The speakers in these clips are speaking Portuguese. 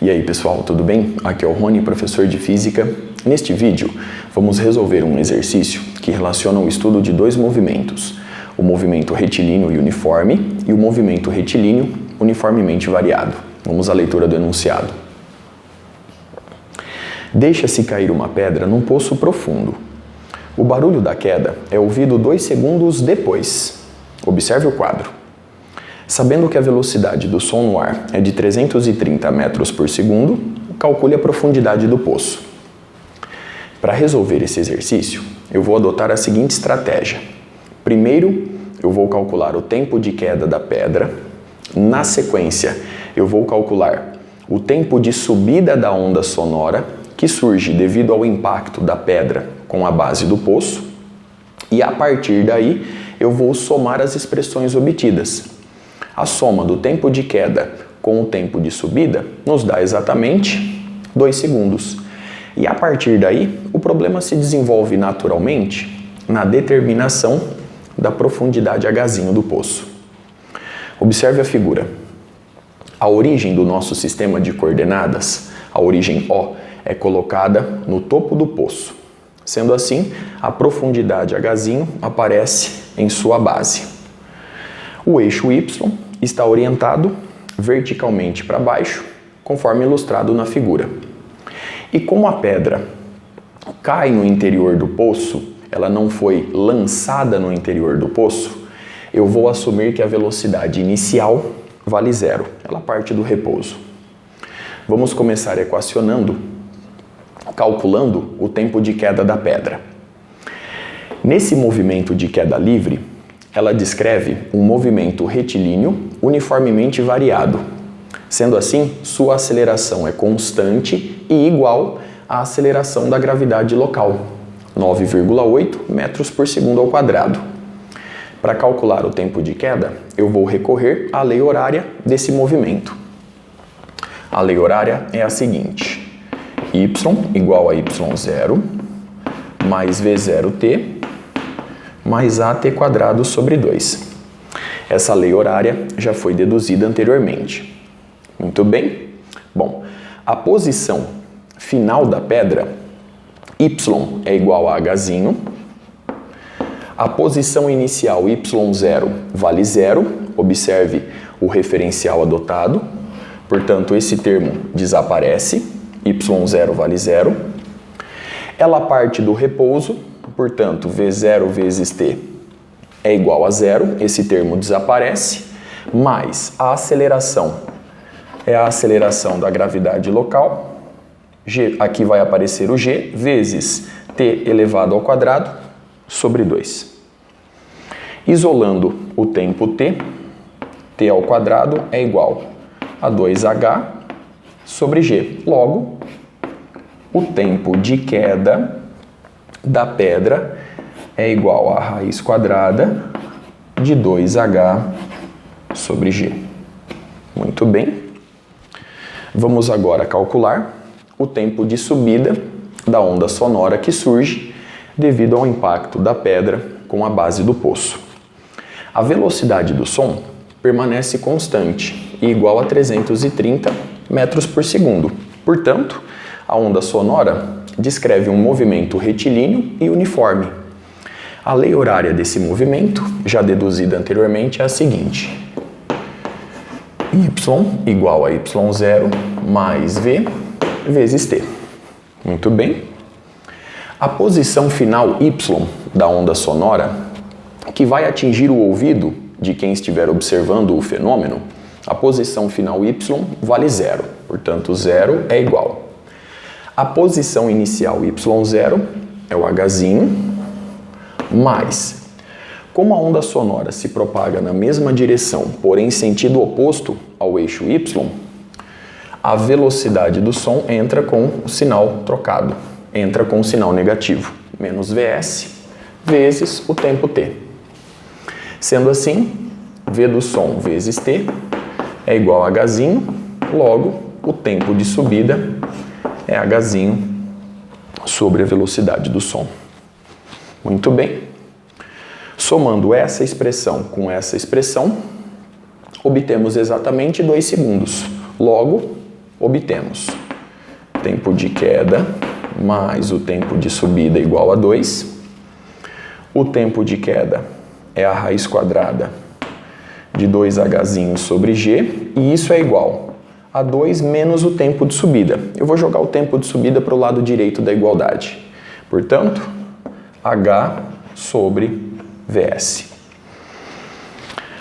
E aí pessoal, tudo bem? Aqui é o Rony, professor de Física. Neste vídeo, vamos resolver um exercício que relaciona o estudo de dois movimentos, o movimento retilíneo e uniforme e o movimento retilíneo uniformemente variado. Vamos à leitura do enunciado. Deixa-se cair uma pedra num poço profundo. O barulho da queda é ouvido 2 segundos depois. Observe o quadro. Sabendo que a velocidade do som no ar é de 330 metros por segundo, calcule a profundidade do poço. Para resolver esse exercício, eu vou adotar a seguinte estratégia. Primeiro, eu vou calcular o tempo de queda da pedra. Na sequência, eu vou calcular o tempo de subida da onda sonora, que surge devido ao impacto da pedra com a base do poço. E a partir daí, eu vou somar as expressões obtidas. A soma do tempo de queda com o tempo de subida nos dá exatamente 2 segundos. E a partir daí, o problema se desenvolve naturalmente na determinação da profundidade Hzinho do poço. Observe a figura. A origem do nosso sistema de coordenadas, a origem O, é colocada no topo do poço. Sendo assim, a profundidade Hzinho aparece em sua base. O eixo Y está orientado verticalmente para baixo, conforme ilustrado na figura. E como a pedra cai no interior do poço, ela não foi lançada no interior do poço, eu vou assumir que a velocidade inicial vale 0, ela parte do repouso. Vamos começar equacionando, calculando o tempo de queda da pedra. Nesse movimento de queda livre, ela descreve um movimento retilíneo uniformemente variado. Sendo assim, sua aceleração é constante e igual à aceleração da gravidade local, 9,8 metros por segundo ao quadrado. Para calcular o tempo de queda, eu vou recorrer à lei horária desse movimento. A lei horária é a seguinte: y igual a y0 mais v0t mais at quadrado sobre 2. Essa lei horária já foi deduzida anteriormente. Muito bem? Bom, a posição final da pedra, y é igual a Hzinho. A posição inicial y0 vale 0. Observe o referencial adotado. Portanto, esse termo desaparece. y0 vale 0. Ela parte do repouso. Portanto, V0 vezes T é igual a 0, esse termo desaparece, mais a aceleração é a aceleração da gravidade local, G, aqui vai aparecer o G, vezes T elevado ao quadrado sobre 2. Isolando o tempo T, T ao quadrado é igual a 2H sobre G. Logo, o tempo de queda da pedra é igual a raiz quadrada de 2H sobre G. Muito bem. Vamos agora calcular o tempo de subida da onda sonora que surge devido ao impacto da pedra com a base do poço. A velocidade do som permanece constante e igual a 330 metros por segundo. Portanto, a onda sonora descreve um movimento retilíneo e uniforme. A lei horária desse movimento, já deduzida anteriormente, é a seguinte: y igual a y0 mais v vezes t. Muito bem. A posição final y da onda sonora, que vai atingir o ouvido de quem estiver observando o fenômeno, a posição final y vale 0. Portanto, 0 é igual. A posição inicial y0 é o Hzinho, mais, como a onda sonora se propaga na mesma direção, porém em sentido oposto ao eixo y, a velocidade do som entra com o sinal trocado, entra com o sinal negativo, menos Vs vezes o tempo t. Sendo assim, V do som vezes t é igual a Hzinho, logo o tempo de subida é Hzinho sobre a velocidade do som. Muito bem. Somando essa expressão com essa expressão, obtemos exatamente 2 segundos. Logo, obtemos tempo de queda mais o tempo de subida igual a 2. O tempo de queda é a raiz quadrada de 2h sobre g, e isso é igual a 2 menos o tempo de subida. Eu vou jogar o tempo de subida para o lado direito da igualdade. Portanto, h sobre vs.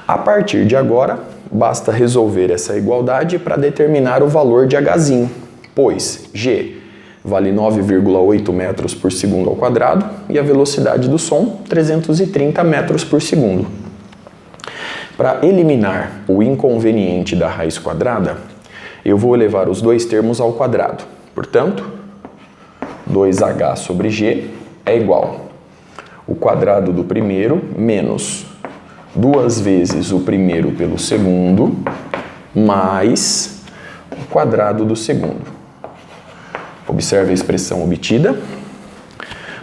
A partir de agora, basta resolver essa igualdade para determinar o valor de hzinho, pois g vale 9,8 metros por segundo ao quadrado e a velocidade do som 330 metros por segundo. Para eliminar o inconveniente da raiz quadrada, eu vou elevar os dois termos ao quadrado. Portanto, 2h sobre g é igual o quadrado do primeiro menos 2 vezes o primeiro pelo segundo mais o quadrado do segundo. Observe a expressão obtida.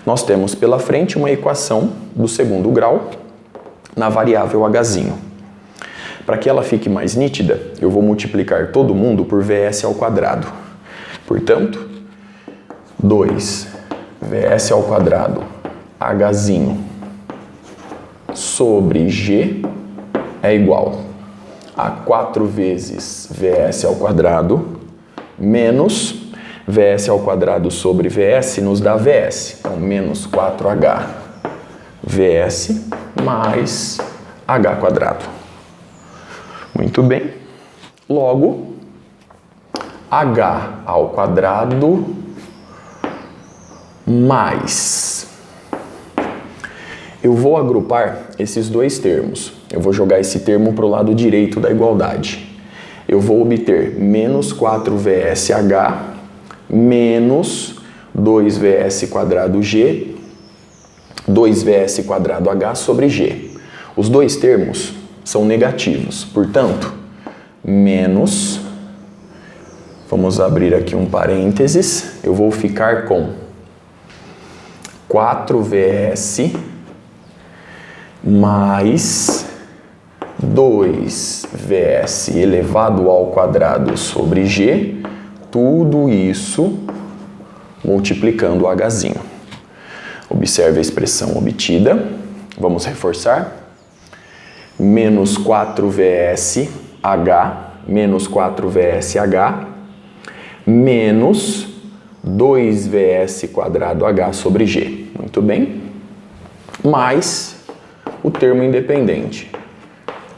Nós temos pela frente uma equação do segundo grau na variável hzinho. Para que ela fique mais nítida, eu vou multiplicar todo mundo por vs ao quadrado. Portanto, 2 vs ao quadrado hzinho sobre g é igual a 4 vezes vs ao quadrado menos vs ao quadrado sobre vs nos dá vs. Então, menos 4h vs mais h quadrado. Muito bem. Logo, h ao quadrado mais. Eu vou agrupar esses dois termos. Eu vou jogar esse termo para o lado direito da igualdade. Eu vou obter menos 4vsh menos 2vs quadrado g, 2vs quadrado h sobre g. Os dois termos são negativos, portanto, menos, vamos abrir aqui um parênteses, eu vou ficar com 4vs mais 2vs elevado ao quadrado sobre g, tudo isso multiplicando o hzinho. Observe a expressão obtida. Vamos reforçar. Menos 4vsh menos 4vsh menos 2vs quadrado h sobre g. Muito bem. Mais o termo independente.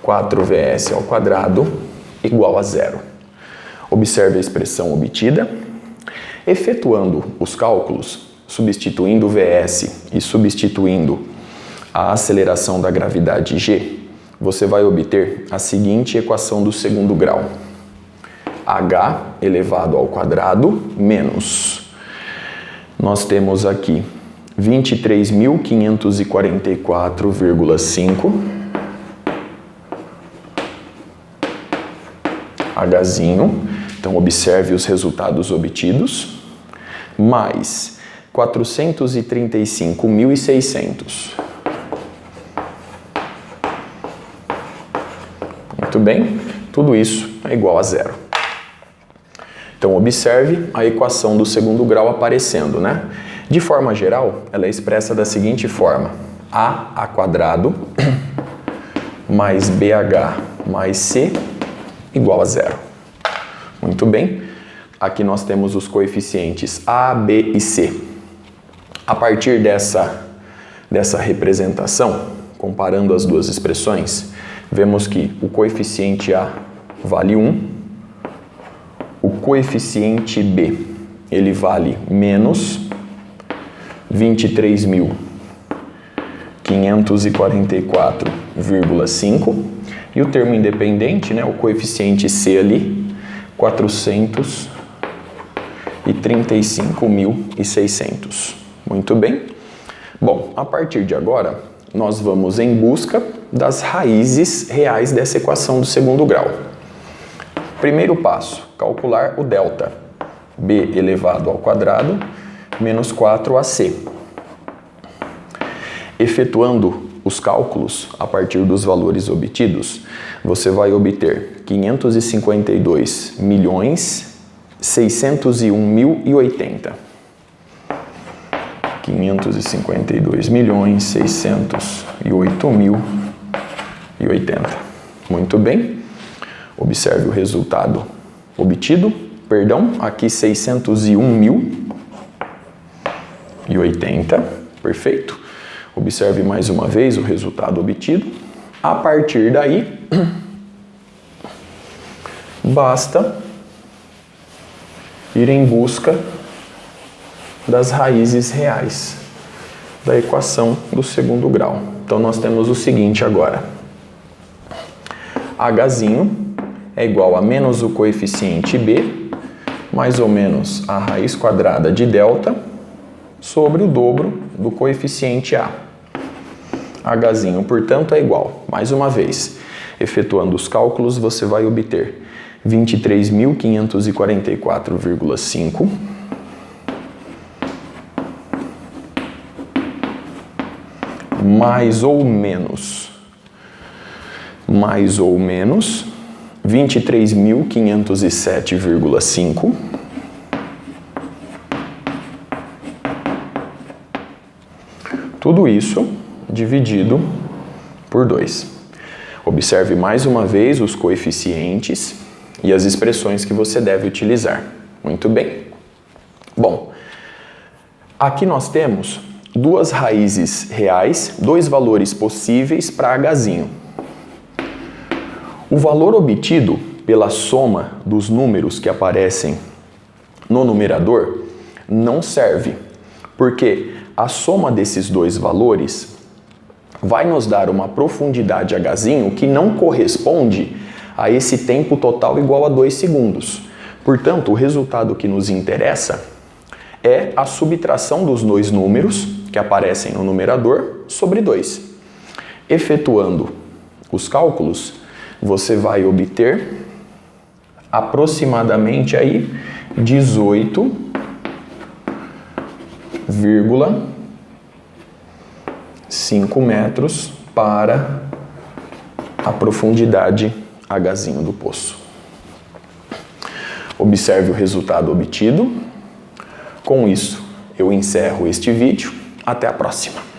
4vs ao quadrado igual a 0. Observe a expressão obtida. Efetuando os cálculos, substituindo Vs e substituindo a aceleração da gravidade g, você vai obter a seguinte equação do segundo grau. h elevado ao quadrado menos. Nós temos aqui 23.544,5 hzinho. Então, observe os resultados obtidos, mais 435.600. Muito bem, tudo isso é igual a 0. Então, observe a equação do segundo grau aparecendo, né? De forma geral, ela é expressa da seguinte forma: a quadrado mais bh mais c igual a 0. Muito bem. Aqui nós temos os coeficientes a, b e c. A partir dessa representação, comparando as duas expressões, vemos que o coeficiente a vale 1, o coeficiente b ele vale menos 23.544,5 e o termo independente, né, o coeficiente c ali, 435.600. Muito bem. Bom, a partir de agora, nós vamos em busca das raízes reais dessa equação do segundo grau. Primeiro passo, calcular o delta. b elevado ao quadrado menos 4ac. Efetuando os cálculos a partir dos valores obtidos, você vai obter 552 milhões 601.080. 552.608.080. Muito bem. Observe o resultado obtido. Perdão, aqui 601.080. Perfeito. Observe mais uma vez o resultado obtido. A partir daí, basta ir em busca das raízes reais da equação do segundo grau. Então, nós temos o seguinte agora. Hzinho é igual a menos o coeficiente b, mais ou menos a raiz quadrada de delta, sobre o dobro do coeficiente a. Hzinho, portanto, é igual, mais uma vez, efetuando os cálculos, você vai obter 23.544,5 mais ou menos 23.507,5 tudo isso dividido por 2. Observe mais uma vez os coeficientes e as expressões que você deve utilizar. Muito bem. Bom, aqui nós temos duas raízes reais, dois valores possíveis para Hzinho. O valor obtido pela soma dos números que aparecem no numerador não serve, porque a soma desses dois valores vai nos dar uma profundidade Hzinho que não corresponde a esse tempo total igual a 2 segundos. Portanto, o resultado que nos interessa é a subtração dos dois números que aparecem no numerador sobre 2. Efetuando os cálculos, você vai obter aproximadamente aí 18,5 metros para a profundidade Hzinho do poço. Observe o resultado obtido. Com isso, eu encerro este vídeo. Até a próxima!